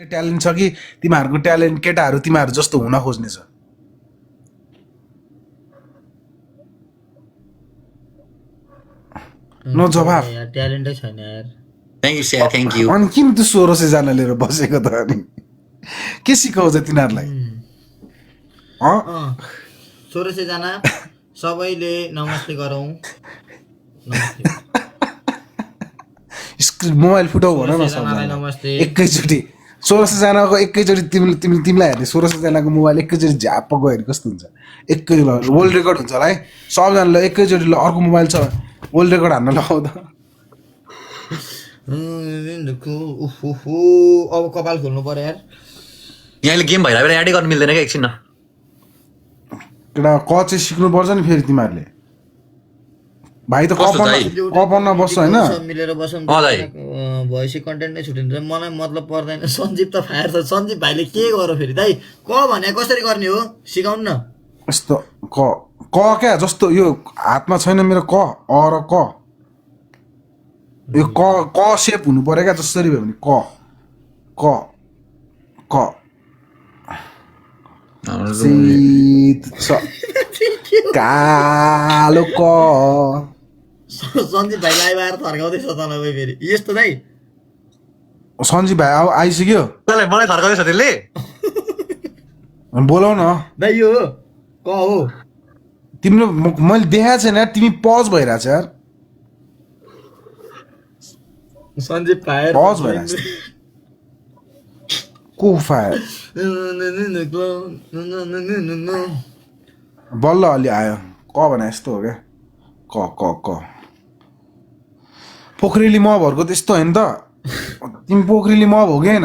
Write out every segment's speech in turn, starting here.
talent छ कि तिमीहरूको ट्यालेन्ट केटाहरू तिमीहरू जस्तो हुन खोज्ने छ नो जवाफ ट्यालेन्टै छैन यार थ्याङ्क यू स्यार थ्याङ्क यू अनि किन त्यो 1600 जना लिएर बसेको त अनि के सिकाउँछ तिनीहरूलाई 1600 जना सबैले नमस्ते गरौँ मोबाइल फुटाउ भन न सबैजनालाई नमस्ते एकैचोटि 1600 जनाको एकैचोटि तिमीलाई हेर्ने 1600 जनाको मोबाइल एकैचोटि झ्याप्प गयो भने कस्तो हुन्छ एकैचोटि वर्ल्ड रेकर्ड हुन्छ होला है सबजनालाई एकैचोटि अर्को मोबाइल छ वर्ल्ड रेकर्ड हान्न लगाउँदा अब कपाल खोल्नु पर्यो यार यहाँले गेम भइरहेको एडै गर्नु मिल्दैन क्या एकछिन न केटा क चाहिँ सिक्नुपर्छ नि फेरि तिमीहरूले भाइ त कपनमा बस्छ होइन मिलेर बसौँ भोइस कन्टेन्ट नै छुटिन्छ मलाई मतलब पर्दैन सञ्जीव त फायर छ सञ्जीव भाइले के गर्यो फेरि दाइ क भने कसरी गर्ने हो सिकाउनु न यस्तो क क्या जस्तो यो हातमा छैन मेरो क अ र क यो क सेप हुनु पर्यो क्या जसरी भयो भने क कालो क सञ्जीव भाइ लाइभ आएर थर्काउँदैछ तँलाई फेरि यस्तो दाइ सञ्जीव भाइ अब आइसक्यो मलाई थर्काउँदैछ त्यसले बोलाउ न दाइ यो हो क हो तिम्रो मैले देखाएको छैन यार तिमी पज भइरहेछ यार सञ्जीव फायर पज भइरहेछ को फायर बल्ल अलि आयो क भने यस्तो हो क्या क पोखरेली मबहरूको त्यस्तो होइन त तिमी पोखरेली मब हो कि होइन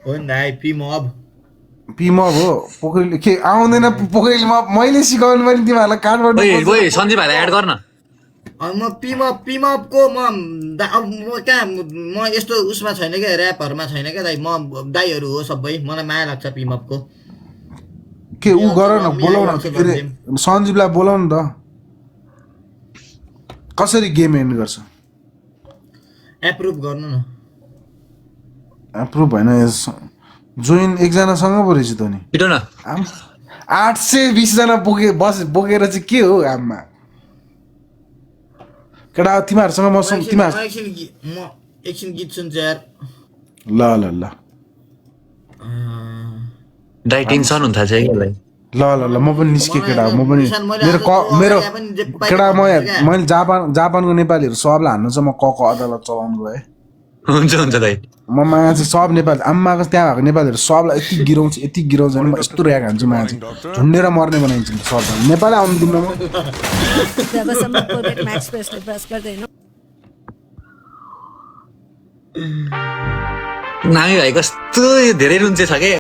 हो नि दाइ पिमब हो पोखरेली के आउँदैन पोखरेली मब मैले सिकाउनु पनि तिमीहरूलाई काठमाडौँ सञ्जीव भाइलाई एड गर्न म पिमपको म कहाँ म यस्तो उसमा छैन क्या ऱ्यापहरूमा छैन क्या दाइ म दाइहरू हो सबै मलाई माया लाग्छ पिमपको के ऊ गर न बोलाउ न सञ्जीवलाई बोलाउ न त कसरी गेम एन्ड गर्छ एप्रुभ गर्नु न एप्रुभ होइन जोइन एकजनासँग पो रहेछ त नि छिटो न 820 जना बोकेर चाहिँ के हो आममा केटा तिमीहरूसँग म एकछिन गीत सुन्छ यार ल दाइ टेन्सन हुन्छ चाहिँ ल म पनि निस्केँ केटा म पनि मेरो केटा मैले जापानको नेपालीहरू सबलाई हान्नु चाहिँ म क अदालत चलाउनु गएँ हुन्छ दाइ म माया चाहिँ सब नेपाली आम्माको त्यहाँ भएको नेपालीहरू सबलाई यति गिराउँछ भने म यस्तो ऱ्याक हान्छु माया चाहिँ झुन्डेर मर्ने बनाइन्छ सब नेपाली आउनु दिन्न म नामी भाइ कस्तो धेरै रुन्चे छ क्या